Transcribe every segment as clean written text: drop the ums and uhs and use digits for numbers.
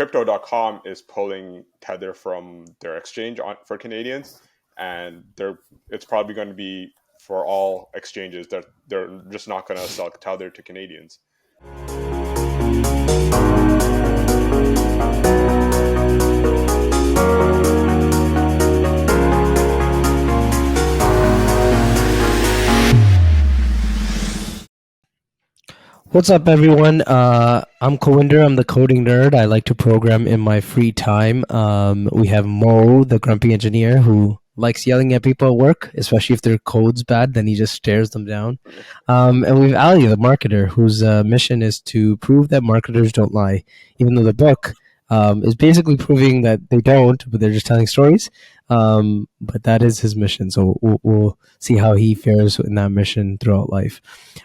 crypto.com is pulling Tether from their exchange for Canadians, and it's probably going to be for all exchanges that they're just not going to sell Tether to Canadians. What's up, everyone? I'm Kawinder. I'm the coding nerd. I like to program in my free time. We have Mo, the grumpy engineer, who likes yelling at people at work, especially if their code's bad. Then he just stares them down. And we have Ali, the marketer, whose mission is to prove that marketers don't lie, even though the book is basically proving that they don't, but they're just telling stories. But that is his mission. So we'll see how he fares in that mission throughout life.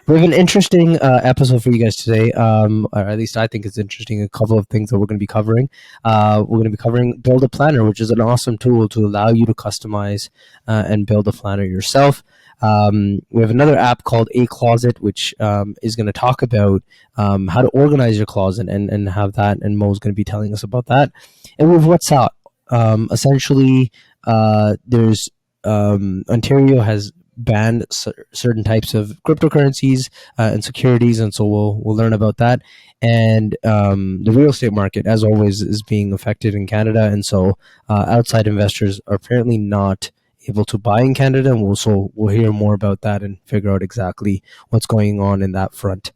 We have an interesting episode for you guys today, or at least I think it's interesting. A couple of things that we're going to be covering. We're going to be covering Build a Planner, which is an awesome tool to allow you to customize and build a planner yourself. We have another app called ACloset, which is going to talk about how to organize your closet and have that, and Mo's going to be telling us about that. And we have What's Up. Essentially, there's Ontario has banned certain types of cryptocurrencies and securities, and so we'll learn about that. And the real estate market, as always, is being affected in Canada, and so outside investors are apparently not able to buy in Canada, and we'll hear more about that and figure out exactly what's going on in that front.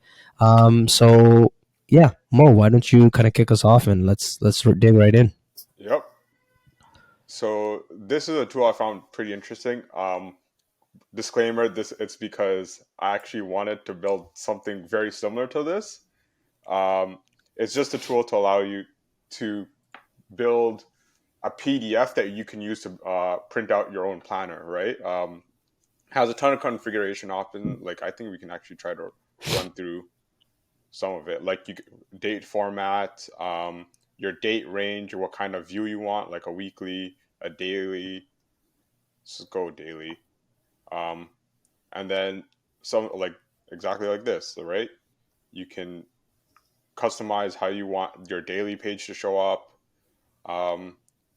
So yeah, Mo, why don't you kind of kick us off and let's dig right in. Yep. So this is a tool I found pretty interesting. Disclaimer, it's because I actually wanted to build something very similar to this. It's just a tool to allow you to build a PDF that you can use to print out your own planner, right? Has a ton of configuration options. Like, I think we can actually try to run through some of it. Like, date format, your date range, what kind of view you want, like a weekly, a daily. Let's go daily. And then some, like exactly like this, right? You can customize how you want your daily page to show up.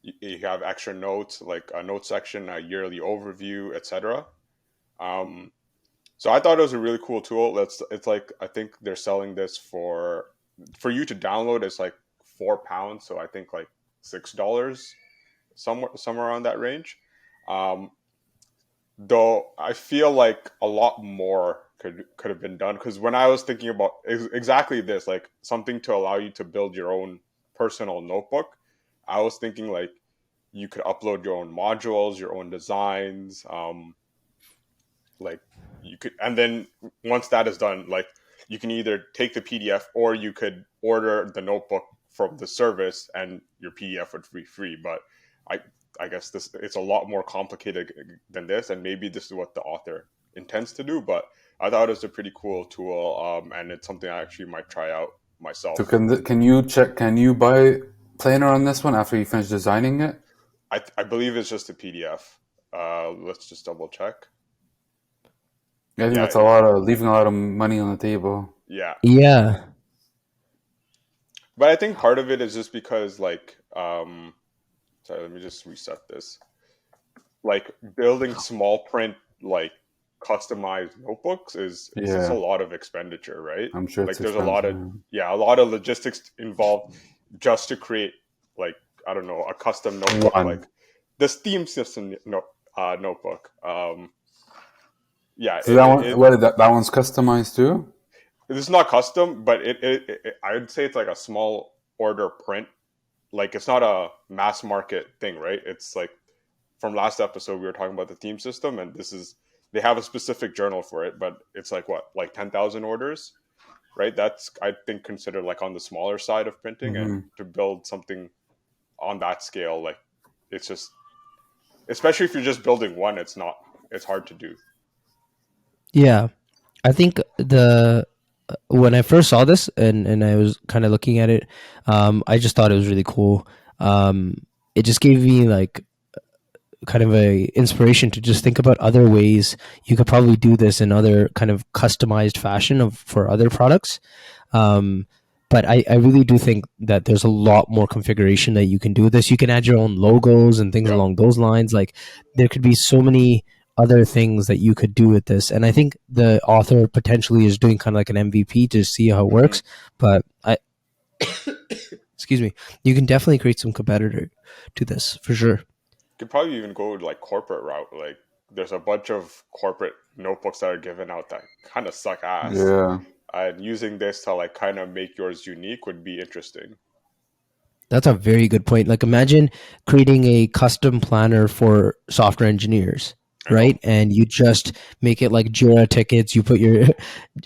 You have extra notes, like a note section, a yearly overview, etc. So I thought it was a really cool tool. It's like, I think they're selling this for you to download. It's like £4, so I think like $6, somewhere around that range. Though I feel like a lot more could have been done, because when I was thinking about exactly this, like something to allow you to build your own personal notebook, I was thinking like you could upload your own modules, your own designs, like you could, and then once that is done, like you can either take the PDF or you could order the notebook from the service and your PDF would be free. But I guess it's a lot more complicated than this, and maybe this is what the author intends to do, but I thought it was a pretty cool tool, and it's something I actually might try out myself. So can you buy Planner on this one after you finish designing it? I believe it's just a PDF. Let's just double check. I think that's leaving a lot of money on the table. Yeah. But I think part of it is just because, like, sorry, let me just reset this. Like, building small print, like, customized notebooks is just a lot of expenditure, right? I'm sure like there's a lot of logistics involved just to create, like, I don't know, a custom notebook, like the Steam system notebook. So that one's customized too? It's not custom, but it I would say it's like a small order print. Like, it's not a mass market thing, right? It's like, from last episode we were talking about the theme system, and they have a specific journal for it, but it's like 10,000 orders, right? That's, I think, considered like on the smaller side of printing. Mm-hmm. And to build something on that scale, like, it's just, especially if you're just building one, it's hard to do. Yeah, I think when I first saw this and I was kind of looking at it, I just thought it was really cool. It just gave me like kind of a inspiration to just think about other ways you could probably do this in other kind of customized fashion for other products. But But I really do think that there's a lot more configuration that you can do with this. You can add your own logos and things Yeah. along those lines. Like there could be so many other things that you could do with this. And I think the author potentially is doing kind of like an MVP to see how it Hmm. works. But I, excuse me, you can definitely create some competitor to this for sure. Could probably even go like corporate route. Like there's a bunch of corporate notebooks that are given out that kind of suck ass, Yeah. and using this to like kind of make yours unique would be interesting. That's a very good point. Like imagine creating a custom planner for software engineers, I know. right? And you just make it like Jira tickets. You put your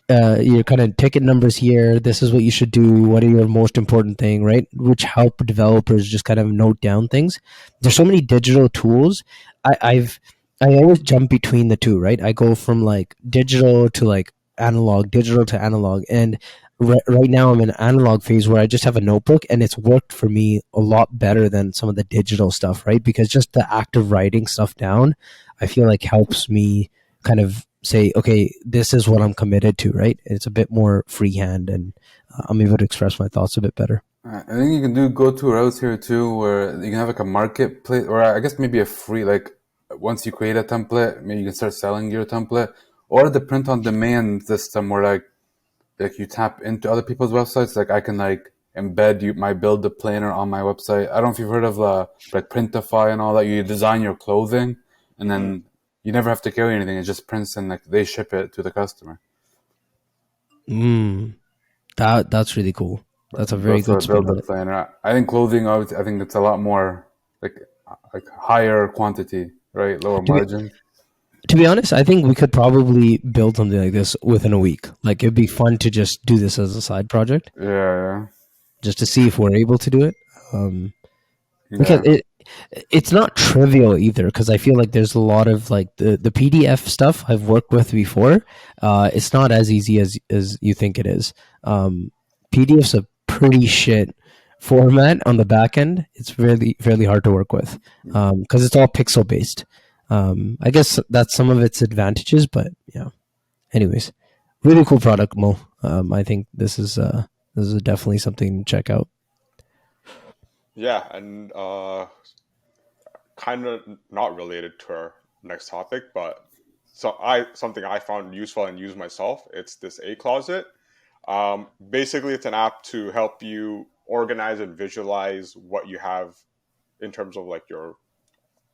kind of ticket numbers here. This is what you should do. What are your most important thing, right? Which help developers just kind of note down things. There's so many digital tools. I always jump between the two, right? I go from like digital to like analog, digital to analog, and right now I'm in an analog phase where I just have a notebook, and it's worked for me a lot better than some of the digital stuff, right? Because just the act of writing stuff down, I feel like helps me kind of say, okay, this is what I'm committed to, right? It's a bit more freehand, and I'm able to express my thoughts a bit better. I think you can do go-to routes here too, where you can have like a marketplace, or I guess maybe a free, like once you create a template, maybe you can start selling your template, or the print-on-demand system where like you tap into other people's websites. Like I can like embed my build the planner on my website. I don't know if you've heard of like Printify and all that. You design your clothing, and Hmm. then you never have to carry anything. It just prints and like they ship it to the customer. Mm, that's really cool. That's a very That's what good I spin build the on it. planner. I think clothing, I think it's a lot more like higher quantity, right? Lower To be, margin. to be honest, I think we could probably build something like this within a week. Like it'd be fun to just do this as a side project, Yeah, just to see if we're able to do it. Um, because yeah, it's not trivial either, because I feel like there's a lot of like the PDF stuff I've worked with before. It's not as easy as you think it is. PDF's a pretty shit format on the back end. It's really fairly hard to work with because it's all pixel based. I guess that's some of its advantages, but yeah. Anyways, really cool product, Mo. I think this is definitely something to check out. Yeah, and kind of not related to our next topic, but something I found useful and use myself. It's this ACloset. Basically, it's an app to help you organize and visualize what you have in terms of like your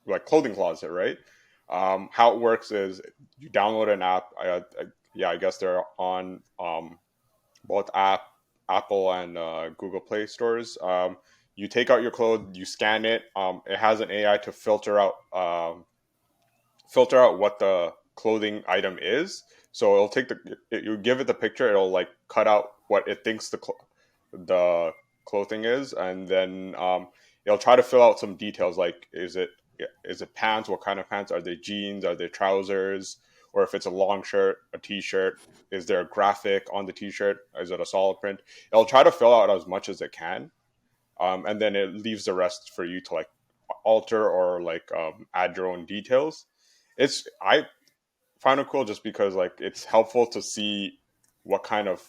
like clothing closet, right? How it works is you download an app. Yeah, I guess they're on both Apple and Google Play stores. You take out your clothes, you scan it. It has an AI to filter out what the clothing item is. So it'll take you give it the picture, it'll like cut out what it thinks the clothing is, and then it'll try to fill out some details like is it pants? What kind of pants? Are they jeans? Are they trousers? Or if it's a long shirt, a t-shirt, is there a graphic on the t-shirt? Is it a solid print? It'll try to fill out as much as it can, and then it leaves the rest for you to like alter or like add your own details. I find it cool just because like it's helpful to see what kind of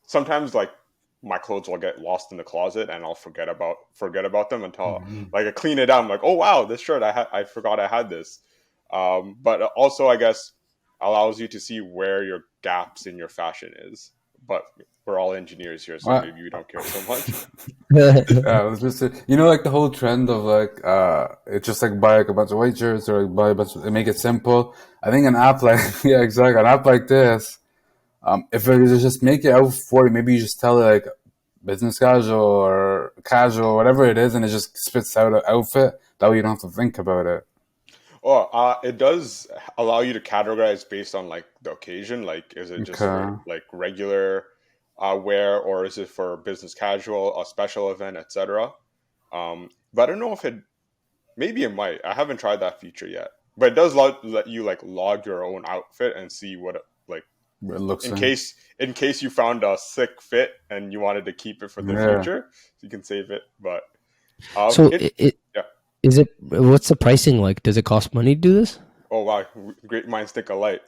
sometimes like my clothes will get lost in the closet and I'll forget about them until Mhm. like I clean it out. I'm like, oh wow, this shirt I forgot I had this. But also I guess allows you to see where your gaps in your fashion is. But we're all engineers here, so What? maybe we don't care so much. Yeah, I was just like the whole trend of like it's just like buy like a bunch of white shirts or like buy a bunch of, make it simple. I think an app like yeah, exactly, an app like this, if it is just make it out for you, maybe you just tell it like business casual or casual, whatever it is, and it just spits out an outfit. That way you don't have to think about it. Oh, it does allow you to categorize based on like the occasion. Like, is it just for Okay. like regular wear, or is it for business casual, a special event, etc. But I don't know if it. Maybe it might. I haven't tried that feature yet. But it does let you like log your own outfit and see what like It looks in in. case you found a sick fit and you wanted to keep it for the Yeah. future, you can save it. But So it yeah. is it? What's the pricing like? Does it cost money to do this? Oh wow, great minds think alike.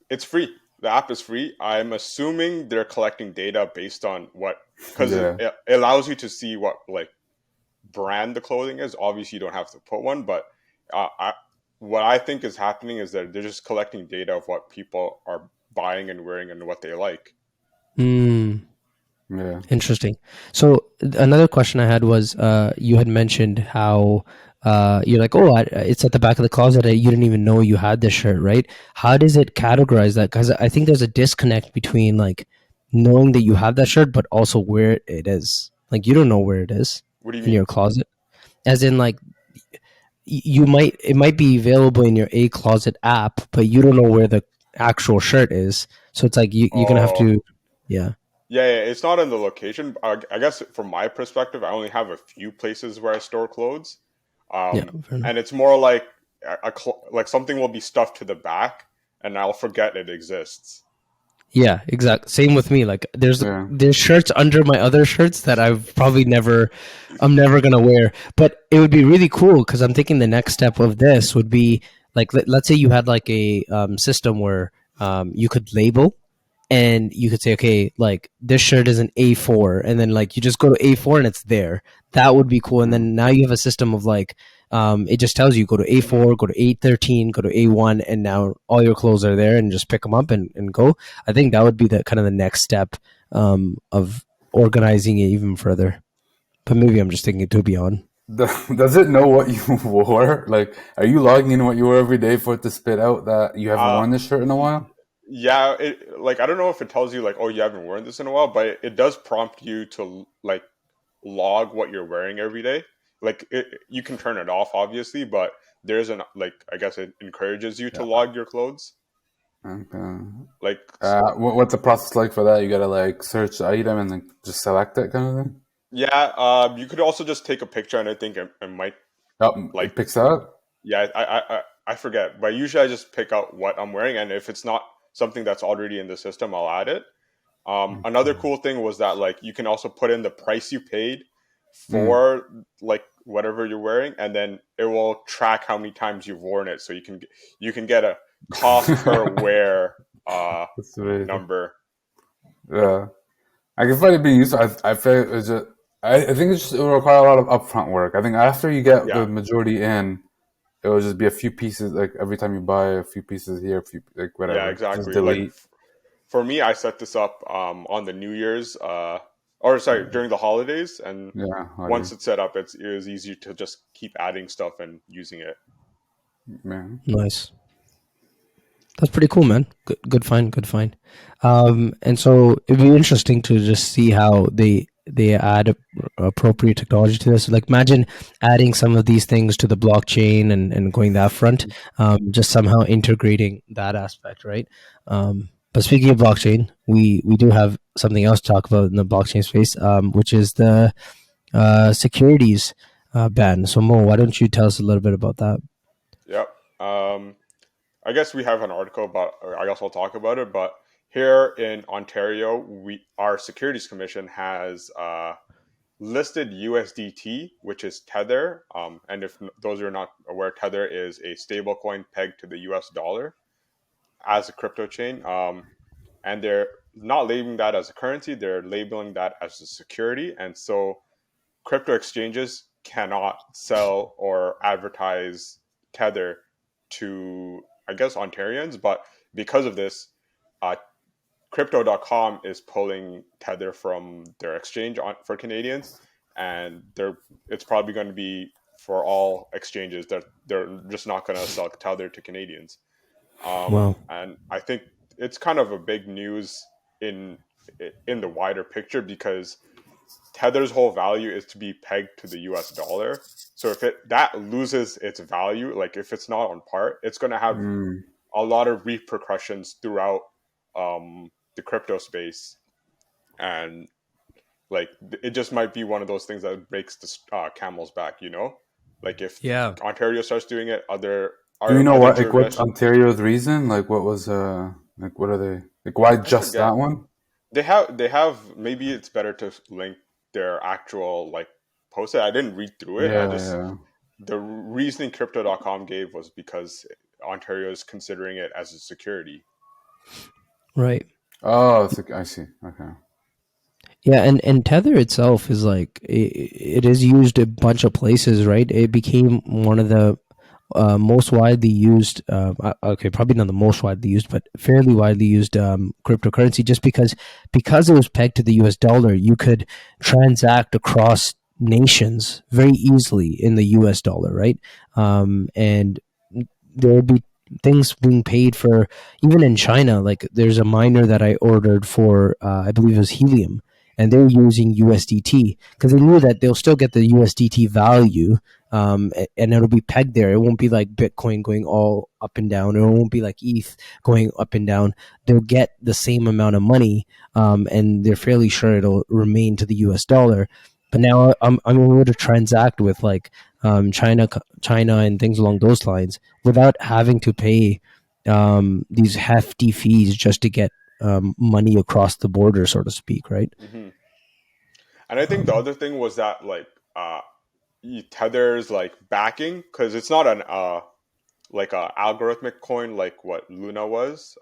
It's free. the app is free. I'm assuming they're collecting data based on what, because Yeah. it allows you to see what like brand the clothing is. Obviously, you don't have to put one, but what I think is happening is that they're just collecting data of what people are buying and wearing and what they like. Hmm. Yeah. Interesting. So another question I had was, you had mentioned how you're like, oh, it's at the back of the closet. You didn't even know you had this shirt, right? How does it categorize that? Because I think there's a disconnect between like knowing that you have that shirt, but also where it is. Like you don't know where it is What do you in mean? your closet. As in, like it might be available in your A Closet app, but you don't know where the actual shirt is. So it's like you're gonna have Oh, to, yeah, yeah, it's not in the location. I guess from my perspective, I only have a few places where I store clothes, yeah, um, fair enough. and it's more like like something will be stuffed to the back, and I'll forget it exists. Yeah, exact. Same with me. Like Yeah. there's shirts under my other shirts that I'm never gonna wear. But it would be really cool because I'm thinking the next step of this would be like let's say you had like a system where you could label and you could say, okay, like this shirt is an A4, and then like you just go to A4 and it's there. That would be cool. And Mm. then now you have a system of like, it just tells you go to A4, go to A13, go to A1, and now all your clothes are there, and just pick them up and go. I think that would be the kind of the next step of organizing it even further. But maybe I'm just thinking too beyond. Does it know what you wore? Like, are you logging in what you wear every day for it to spit out that you haven't Uh, worn this shirt in a y- while? yeah, like I don't know if it tells you like, oh, you haven't worn this in a while, but it does prompt you to like log what you're wearing every day. Like you can turn it off, obviously, but there's an like I guess it encourages you to Yeah. log your clothes. Okay. Like What's the process like for that? You gotta like search the item and then just select it, kind of thing. yeah, you could also just take a picture, and I think it might Oh, like it picks that up. yeah, I forget, but usually I just pick out what I'm wearing, and if it's not something that's already in the system, I'll add it. Another cool thing was that like you can also put in the price you paid Mm. for like whatever you're wearing, and then it will track how many times you've worn it, so you can get a cost per wear That's amazing. number. Yeah, I can find it being useful. I feel it's just, I think it's just, it will require a lot of upfront work. I think after you get the Yeah, majority in, it will just be a few pieces. Like every time you buy a few pieces here, a few like yeah, whatever, just exactly. Like delete. for me, I set this up on the New Year's, or sorry, during the holidays, and Yeah, once holidays. it's set up, it was easy to just keep adding stuff and using it. Man. Nice. That's pretty cool, man. Good find, good find. And so it'd be interesting to just see how they add appropriate technology to this. Like, imagine adding some of these things to the blockchain and going that front, just somehow integrating that aspect, right? But speaking of blockchain, we do have something else to talk about in the blockchain space, which is the securities ban. So, Mo, why don't you tell us a little bit about that? Yep. I guess we have an article about, or I guess I'll talk about it. But here in Ontario, our Securities Commission has listed USDT, which is Tether. And if those are not aware, Tether is a stablecoin pegged to the US dollar as a crypto chain. And they're not labeling that as a currency; they're labeling that as a security. And so, crypto exchanges cannot sell or advertise Tether to, I guess, Ontarians. But because of this, uh, crypto.com is pulling Tether from their exchange for Canadians, and it's probably going to be for all exchanges that they're just not going to sell Tether to Canadians. Wow. And I think it's kind of a big news in in the wider picture because Tether's whole value is to be pegged to the US dollar. So if it that loses its value, like if it's not on par, it's going to have Mm. a lot of repercussions throughout the crypto space, and like it just might be one of those things that breaks the camel's back. You know, like if Yeah. Ontario starts doing it, Do you know other what like what's jurisdictions. Ontario's reason? Like what was like what are they like? Why I just forget. that one? They have maybe it's better to link their actual like post it. I didn't read through it. I Yeah, just yeah. the reasoning crypto.com gave was because Ontario is considering it as a security. Right. Oh, I see. Okay. Yeah, and Tether itself is like it is used a bunch of places, right? It became one of the most widely used, okay, probably not the most widely used, but fairly widely used cryptocurrency, just because it was pegged to the U.S. dollar, you could transact across nations very easily in the U.S. dollar, right? And there would be things being paid for even in China. Like there's a miner that I ordered for, I believe it was helium, and they're using USDT because they knew that they'll still get the USDT value, and it'll be pegged there. It won't be like Bitcoin going all up and down, or it won't be like ETH going up and down. They'll get the same amount of money, and they're fairly sure it'll remain to the US dollar. But now I'm able to transact with like China and things along those lines without having to pay these hefty fees just to get money across the border, so to speak, right? Hmm. And I think the Um, other thing was that like Tether's like backing, because it's not an like a algorithmic coin like what Luna was.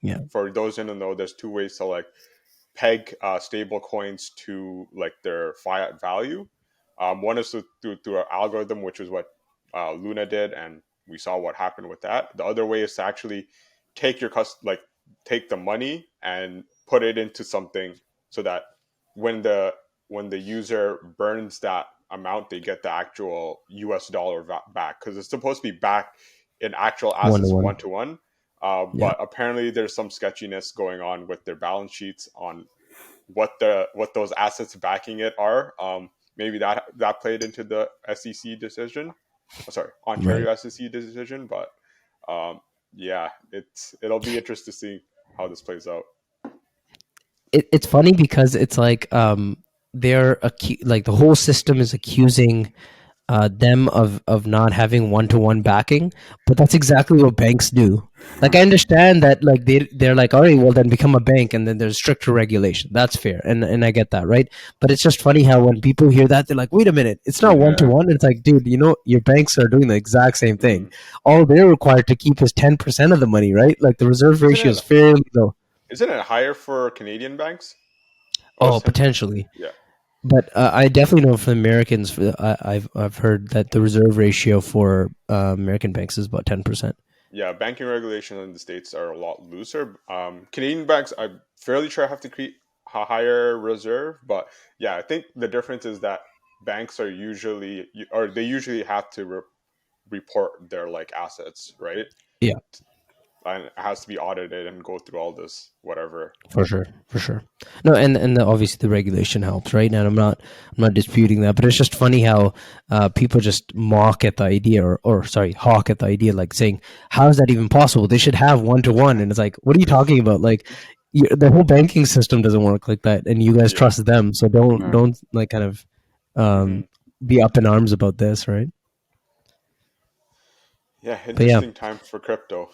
yeah, For those who don't know, there's two ways to like peg stable coins to like their fiat value. One is through an algorithm, which is what Luna did, and we saw what happened with that. The other way is to actually take your like take the money and put it into something so that when the when the user burns that amount, they get the actual US dollar back, because it's supposed to be back in actual one to assets one. one to one. Yeah, But apparently, there's some sketchiness going on with their balance sheets on what those assets backing it are. Maybe that played into the SEC decision. Oh, sorry, right. Ontario SEC decision. But um, yeah, it'll be interesting to see how this plays out. It's funny because it's like like the whole system is accusing them of not having one to one backing, but that's exactly what banks do. Like I understand that like they're like, all right, well then become a bank, and then there's stricter regulation. That's fair, and I get that, right? But it's just funny how when people hear that, they're like, wait a minute, it's not one to Yeah. one. It's like, dude, your banks are doing the exact same thing. Hmm. All they're required to keep is 10% of the money, right? Like the reserve Isn't ratio it is fairly low. isn't it higher for Canadian banks? Oh, it's Oh, 10%. potentially. Yeah. But I definitely know from Americans, I've heard that the reserve ratio for American banks is about 10%. Yeah, banking regulations in the states are a lot looser. Canadian banks, I'm fairly sure have to create a higher reserve, but yeah, I think the difference is that banks are usually, or they usually have to report their like assets, right? Yeah, And it has to be audited and go through all this whatever. for sure, for sure. No, obviously the regulation helps, right? And I'm not disputing that, but it's just funny how people just mock at the idea, or sorry, hawk at the idea, like saying, "How is that even possible? They should have one to one." And it's like, what are you talking about? Like, the whole banking system doesn't work like that, and you guys Yeah. trust them, so Yeah. don't like kind of Hmm. um, be up in arms about this, right? Yeah, But yeah, interesting time for crypto.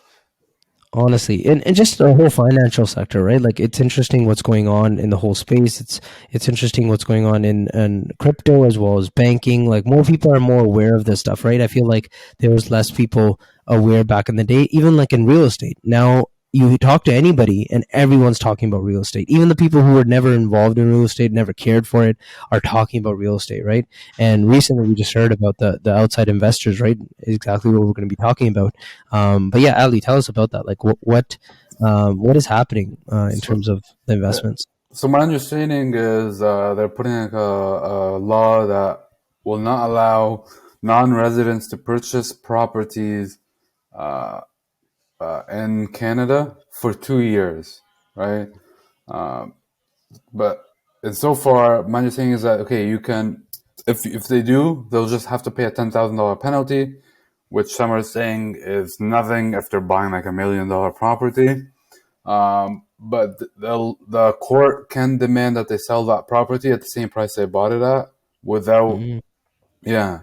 honestly, and just the whole financial sector, right? Like it's interesting what's going on in the whole space. It's interesting what's going on in crypto as well as banking. Like more people are more aware of this stuff, right? I feel like there was less people aware back in the day, even like in real estate. Now you talk to anybody and everyone's talking about real estate. Even the people who were never involved in real estate, never cared for it, are talking about real estate, right? And recently we just heard about the outside investors, right? Exactly what we're going to be talking about. But yeah, Ali, tell us about that. Like, what is happening in So, terms of the yeah. investments? So my understanding is they're putting like a law that will not allow non-residents to purchase properties uh, in Canada for 2 years, right? Um, but and so far, my understanding is that okay, you can if they do, they'll just have to pay a $10,000 penalty, which some are saying is nothing if they're buying like $1 million property. But the court can demand that they sell that property at the same price they bought it at without, Mm. yeah.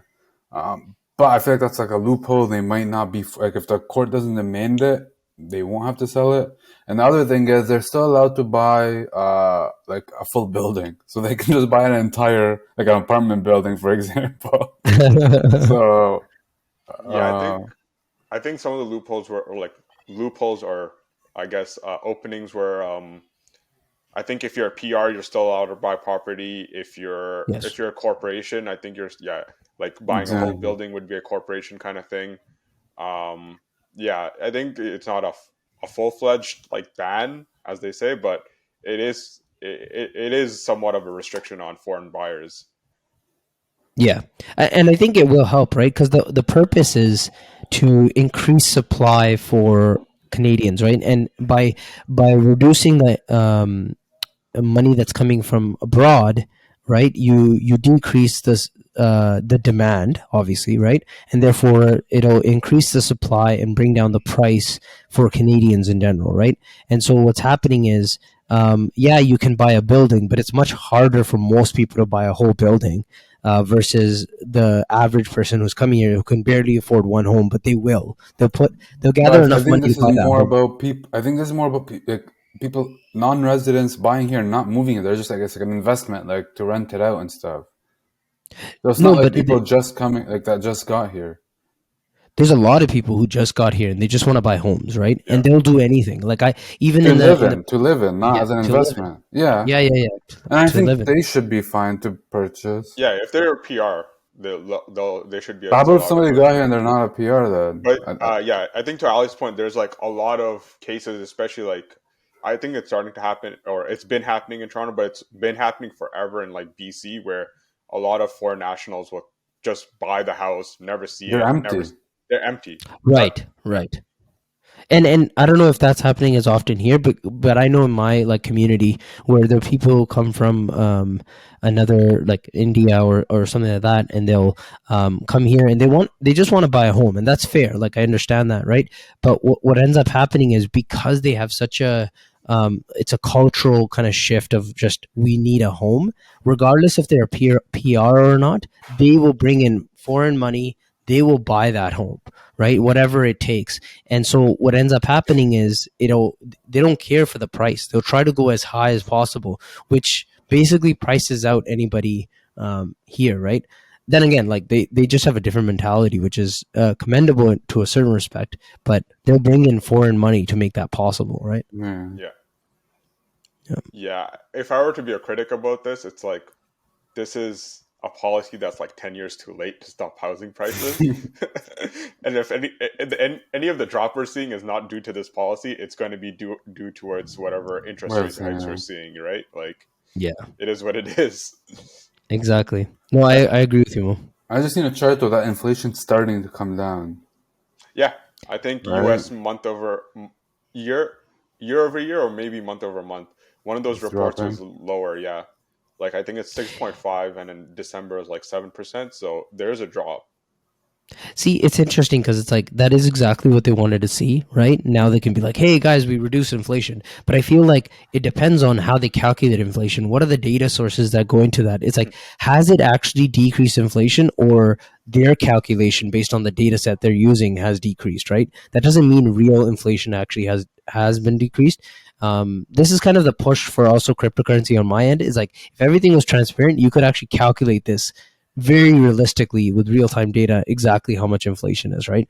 But I feel like that's like a loophole. They might not be like if the court doesn't demand it, they won't have to sell it. And the other thing is they're still allowed to buy like a full building, so they can just buy an entire like an apartment building, for example. So Yeah, uh, I think some of the loopholes were or like loopholes are I guess openings where I think if you're a PR, you're still allowed to buy property. Yes. If you're a corporation, I think you're yeah, like buying a whole Exactly. building would be a corporation kind of thing. Um, yeah, I think it's not a full fledged like ban as they say, but it is somewhat of a restriction on foreign buyers. Yeah, and I think it will help, right? Because the purpose is to increase supply for Canadians, right? And by reducing the money that's coming from abroad, right? You decrease the demand, obviously, right? And therefore it'll increase the supply and bring down the price for Canadians in general, right? And so what's happening is, yeah, you can buy a building, but it's much harder for most people to buy a whole building. Versus the average person who's coming here who can barely afford one home, but they will. They'll gather But I enough think money to this is buy that more home. about people. I think this is more about like people, non-residents buying here and not moving here. They're just, I guess, like an investment, like to rent it out and stuff. So it's not No, like but people just coming like that just got here there's a lot of people who just got here and they just want to buy homes, right? Yeah. And they'll do anything. Like I even in the to live in, not yeah, as an to live in. investment. Yeah, Yeah, yeah, yeah. and I To live think in. they should be fine to purchase. Yeah, if they're a PR, they should be How still about if allowed to somebody got purchase. here and they're not a PR then? But yeah, I think to Ali's point, there's like a lot of cases, especially like I think it's starting to happen, or it's been happening in Toronto, but it's been happening forever in like BC, where a lot of foreign nationals will just buy the house, never see They're it, empty. they're empty. That Right, right. And I don't know if that's happening as often here, but I know in my like community where there are people who come from another like India or something like that, and they'll come here and they just want to buy a home, and that's fair. Like I understand that, right? But what ends up happening is because they have such a it's a cultural kind of shift of just we need a home, regardless if they're PR or not. They will bring in foreign money. They will buy that home, right? Whatever it takes. And so what ends up happening is they don't care for the price. They'll try to go as high as possible, which basically prices out anybody here, right? Then again, like they just have a different mentality, which is commendable to a certain respect, but they'll bring in foreign money to make that possible, right? Yeah. yeah, Yeah. yeah. If I were to be a critic about this, it's like this is a policy that's like 10 years too late to stop housing prices. And if any of the drop we're seeing is not due to this policy, it's going to be due towards whatever interest Well, rate hikes we're yeah. seeing, right? Like Yeah, it is what it is. exactly. No, I, I agree with you, Mo. I just seen a chart though that inflation's starting to come down, yeah, I think right? US year year over year, or maybe month over month, one of those It's reports was dropping. lower. Yeah, like I think it's 6.5, and in December it was like 7%, so there's a drop. See, it's interesting because it's like that is exactly what they wanted to see, right? Now they can be like, hey guys, we reduce inflation. But I feel like it depends on how they calculate inflation. What are the data sources that go into that? It's like, has it actually decreased inflation or their calculation based on the data set they're using has decreased, right? That doesn't mean real inflation actually has been decreased. This is kind of the push for also cryptocurrency on my end is like if everything was transparent, you could actually calculate this very realistically with real time data exactly how much inflation is, right?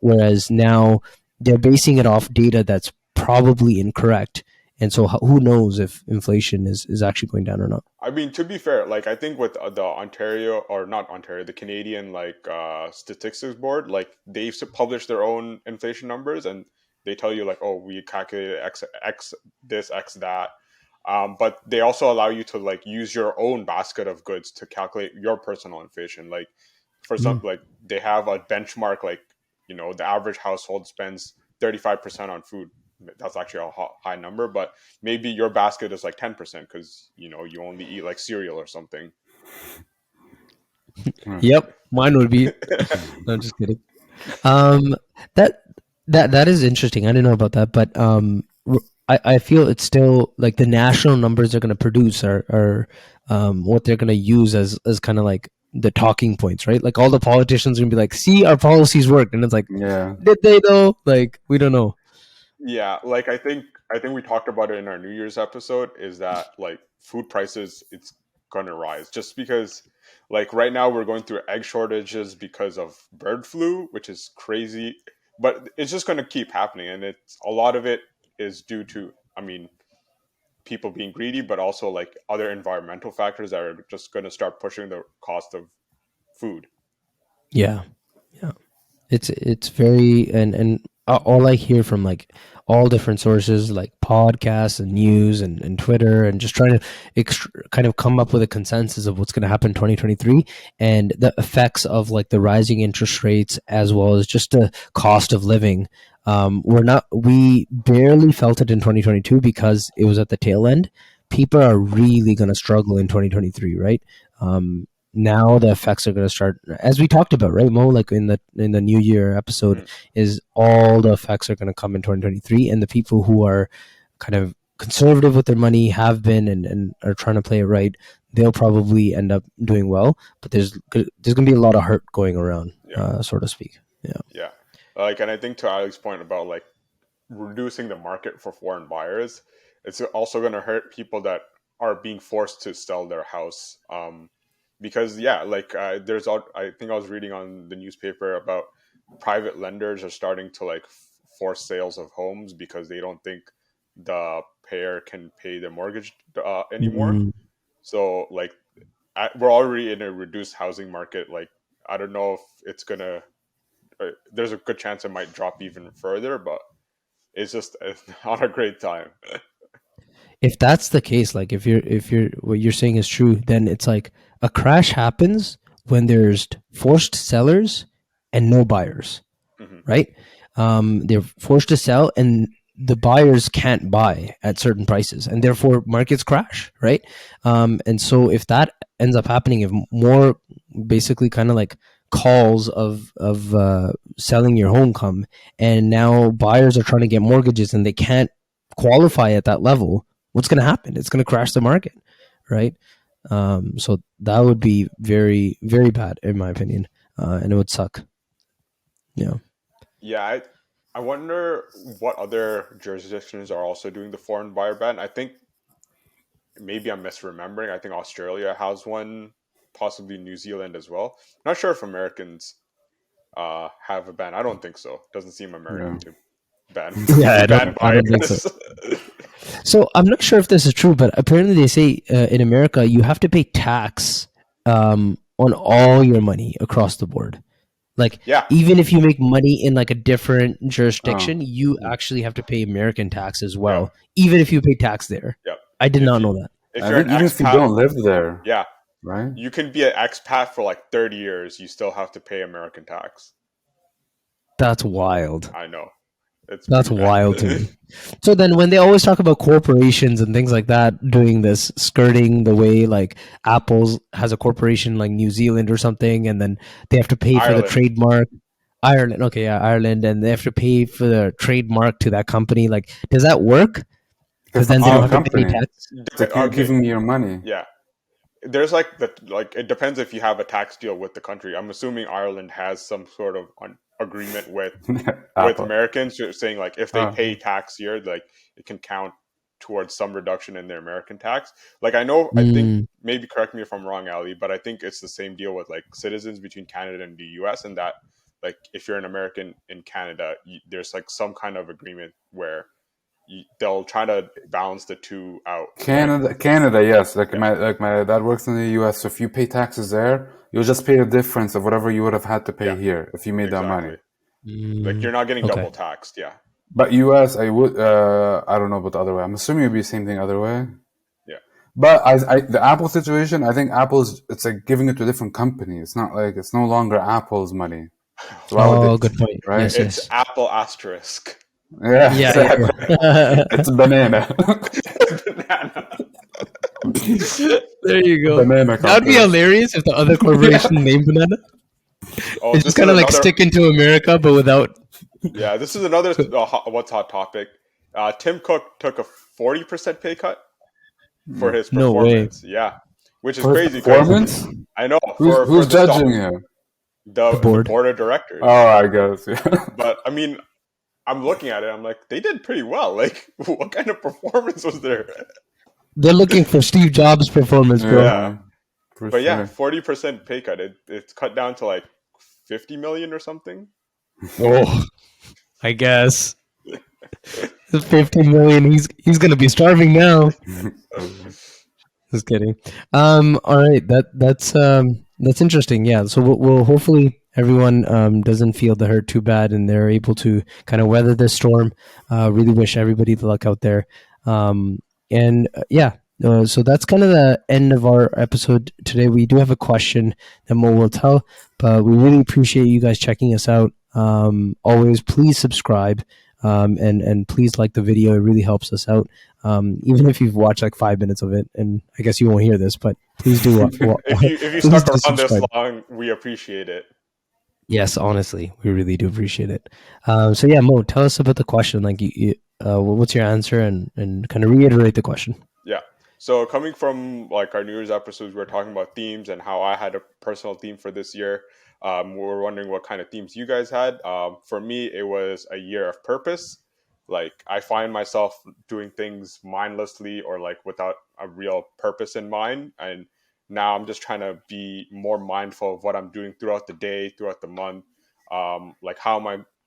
Whereas now they're basing it off data that's probably incorrect. And so who knows if inflation is actually going down or not? I mean, to be fair, like I think with the Ontario, or not Ontario, the Canadian like statistics board, like they've published their own inflation numbers, and they tell you like, oh, we calculated x this x that. But they also allow you to like use your own basket of goods to calculate your personal inflation. Like for some, Mm. like they have a benchmark, like the average household spends 35% on food. That's actually a high number, but maybe your basket is like 10% because you only eat like cereal or something. Hmm. Yep, mine would be. No, just kidding. Um, that that is interesting. I didn't know about that, but I feel it's still like the national numbers they're going to produce are what they're going to use as kind of like the talking points, right? Like all the politicians are going to be like, "See, our policies worked," and it's like, Yeah. did they though? Like we don't know. Yeah, like I think we talked about it in our New Year's episode, is that like food prices, it's gonna rise just because like right now we're going through egg shortages because of bird flu, which is crazy. but it's just going to keep happening, and it's a lot of it is due to, I mean, people being greedy, but also like other environmental factors that are just going to start pushing the cost of food. Yeah. Yeah. It's very, and all I hear from like all different sources, like podcasts and news and Twitter, and just trying to kind of come up with a consensus of what's going to happen in 2023 and the effects of like the rising interest rates as well as just the cost of living. We barely felt it in 2022 because it was at the tail end. People are really going to struggle in 2023, right? Now the effects are going to start, as we talked about, right, Mo? Like in the New Year episode, is all the effects are going to come in 2023, and the people who are kind of conservative with their money have been and are trying to play it right. They'll probably end up doing well, but there's going to be a lot of hurt going around, so to speak. Yeah. Like, and I think to Ali's point about like reducing the market for foreign buyers, it's also going to hurt people that are being forced to sell their house. Because like there's, I think I was reading on the newspaper about private lenders are starting to like force sales of homes because they don't think the payer can pay the mortgage anymore. Mm. So like we're already in a reduced housing market. Like, I don't know if it's gonna, there's a good chance it might drop even further, but it's not a great time. If that's the case, like if you're what you're saying is true, then it's like a crash happens when there's forced sellers and no buyers, right? They're forced to sell and the buyers can't buy at certain prices, and therefore markets crash, right? And so if that ends up happening, if more basically kind of like calls of selling your home come, and now buyers are trying to get mortgages and they can't qualify at that level, what's going to happen? It's going to crash the market, right? So that would be very, very bad in my opinion, and it would suck. Yeah. Yeah, I wonder what other jurisdictions are also doing the foreign buyer ban. I think maybe I'm misremembering. I think Australia has one, possibly New Zealand as well. Not sure if Americans have a ban. I don't think so. Doesn't seem American to ban Yeah, ban I don't think so. buyers. So I'm not sure if this is true, but apparently they say in America you have to pay tax on all your money across the board. Like, Yeah. even if you make money in like a different jurisdiction, you actually have to pay American tax as well, even if you pay tax there. Yep. I did not know that. If I you're an think even if you expat, don't live there, yeah, right? you can be an expat for like 30 years. You still have to pay American tax. That's wild. I know. That's wild to me. So then when they always talk about corporations and things like that doing this, skirting the way like Apple has a corporation like New Zealand or something, and then they have to pay for the trademark. Ireland. Okay, yeah, Ireland. And they have to pay for the trademark to that company. Like, does that work? Because then they don't have to pay tax. You're giving me your money. Yeah. There's like it depends if you have a tax deal with the country. I'm assuming Ireland has some sort of agreement with Americans saying like if they pay tax here, like it can count towards some reduction in their American tax. Like I think, maybe correct me if I'm wrong, Ali, but I think it's the same deal with like citizens between Canada and the US, and that like if you're an American in Canada, there's like some kind of agreement where they'll try to balance the two out. Canada, yes. My dad works in the U.S. So if you pay taxes there, you'll just pay the difference of whatever you would have had to pay here if you made that money. Like you're not getting double taxed, yeah. But U.S., I would. I don't know about the other way. I'm assuming it'd be the same thing other way. Yeah. But the Apple situation, I think it's like giving it to a different company. It's not like it's no longer Apple's money. So good point. Right? Yes, it's Apple asterisk. Yeah, exactly. It's banana. There you go. That would be hilarious if the other corporation named banana. It's just kind of like sticking to America, but without. Yeah, this is another what's hot topic. Tim Cook took a 40% pay cut for his performance. No way. Yeah, which is for crazy. Performance? I know. Who's judging him? The board of directors. Oh, I guess. Yeah. But I mean, I'm looking at it. I'm like, they did pretty well. Like, what kind of performance was there? They're looking for Steve Jobs' performance, bro. Yeah, but yeah, 40% pay cut. It's cut down to like 50 million or something. Oh, I guess 15 million. He's gonna be starving now. Just kidding. All right. That's interesting. Yeah. So we'll hopefully everyone doesn't feel the hurt too bad and they're able to kind of weather this storm. Really wish everybody the luck out there. And yeah. So that's kind of the end of our episode today. We do have a question that Mo will tell, but we really appreciate you guys checking us out. Always, please subscribe and please like the video. It really helps us out. Even if you've watched like 5 minutes of it, and I guess you won't hear this, but please do. If you please stuck do around this subscribe. long, we appreciate it. Yes, honestly, we really do appreciate it. So yeah, Mo, tell us about the question. Like, what's your answer, and kind of reiterate the question. Yeah. So coming from like our New Year's episodes, we were talking about themes and how I had a personal theme for this year. We were wondering what kind of themes you guys had. For me, it was a year of purpose. Like I find myself doing things mindlessly or like without a real purpose in mind. And now I'm just trying to be more mindful of what I'm doing throughout the day, throughout the month. Like how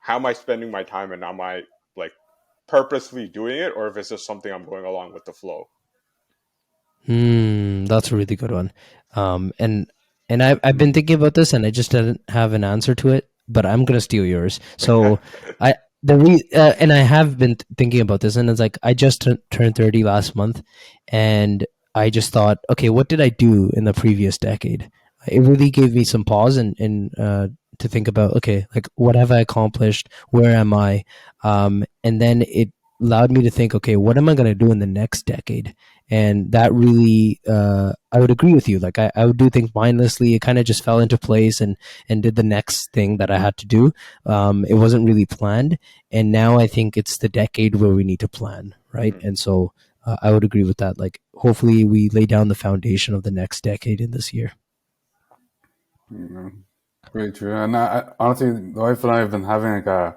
am I spending my time, and am I like purposely doing it, or if it's just something I'm going along with the flow. That's a really good one. And I've been thinking about this, and I just didn't have an answer to it. But I'm gonna steal yours. So and I have been thinking about this, and it's like I just turned 30 last month, and I just thought, okay, what did I do in the previous decade? It really gave me some pause and to think about, okay, like what have I accomplished? Where am I? And then it allowed me to think, okay, what am I going to do in the next decade? And that really, I would agree with you. Like I would do things mindlessly. It kind of just fell into place and did the next thing that I had to do. It wasn't really planned. And now I think it's the decade where we need to plan, right? Mm-hmm. And so I would agree with that. Like hopefully we lay down the foundation of the next decade in this year. Very true. And honestly, the wife and I have been having like I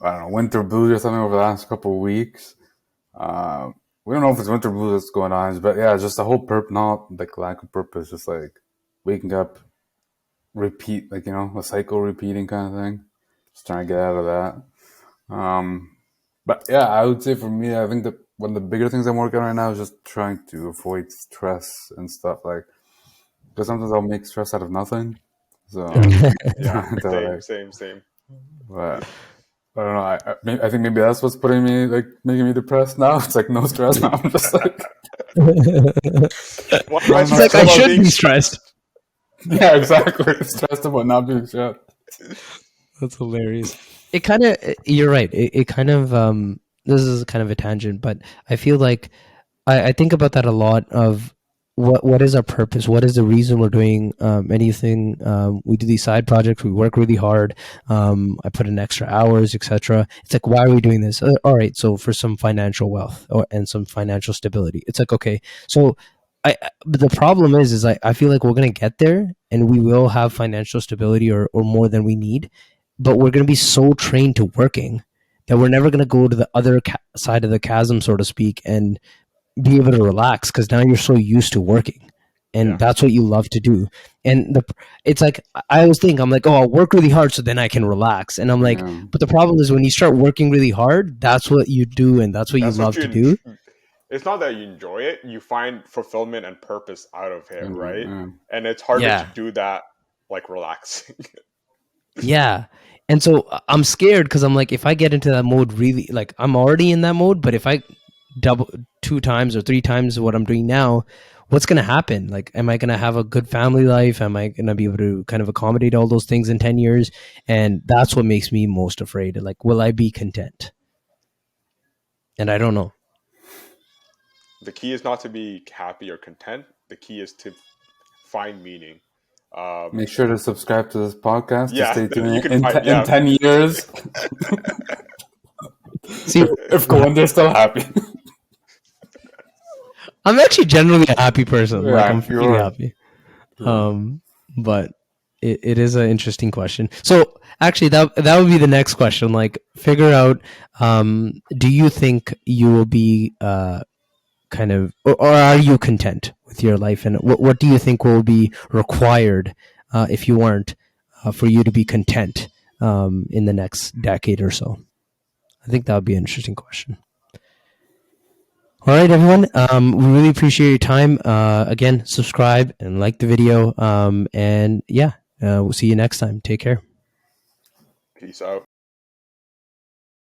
don't know, winter blues or something over the last couple of weeks. We don't know if it's winter blues that's going on, but yeah, just the whole not like lack of purpose, just like waking up, repeat, like, a cycle repeating kind of thing. Just trying to get out of that. But yeah, I would say for me, I think that one of the bigger things I'm working on right now is just trying to avoid stress and stuff, like, because sometimes I'll make stress out of nothing. So, Yeah, to, same. but I don't know. I think maybe that's what's making me depressed now. It's like no stress now. I'm just like, Why It's like I should be stressed. yeah, exactly. Stressed about not being stressed. That's hilarious. It kind of, you're right. It kind of, this is kind of a tangent, but I feel like I think about that a lot of what is our purpose? What is the reason we're doing anything? We do these side projects. We work really hard. I put in extra hours, etc. It's like, why are we doing this? All right, so for some financial wealth and some financial stability. It's like, okay, so but the problem is I feel like we're gonna get there and we will have financial stability or more than we need, but we're gonna be so trained to working that we're never gonna go to the other side of the chasm, so to speak, and be able to relax because now you're so used to working and Yeah. that's what you love to do. And it's like I always think, I'm like, oh, I'll work really hard so then I can relax. And I'm like, Yeah. but the problem is when you start working really hard, that's what you do and that's what you That's what love to do. It's not that you enjoy it; you find fulfillment and purpose out of it, right? Yeah. And it's harder Yeah. to do that like relaxing. Yeah. And so I'm scared because I'm like, if I get into that mode, really, like I'm already in that mode, but if I double 2 times or 3 times what I'm doing now, what's going to happen? Like, am I going to have a good family life? Am I going to be able to kind of accommodate all those things in 10 years? And that's what makes me most afraid. Like, will I be content? And I don't know. The key is not to be happy or content. The key is to find meaning. Make sure to subscribe to this podcast Yeah, to stay tuned you can in, find- in yeah. 10 years. See, If Govinder's still happy. I'm actually generally a happy person. Yeah, like, I'm you really are. happy. But it is an interesting question. So actually that would be the next question. Like, figure out, do you think you will be kind of, or are you content with your life? And what do you think will be required if you aren't, for you to be content in the next decade or so? I think that would be an interesting question. All right, everyone. We really appreciate your time. Again, subscribe and like the video. And yeah, we'll see you next time. Take care. Peace out.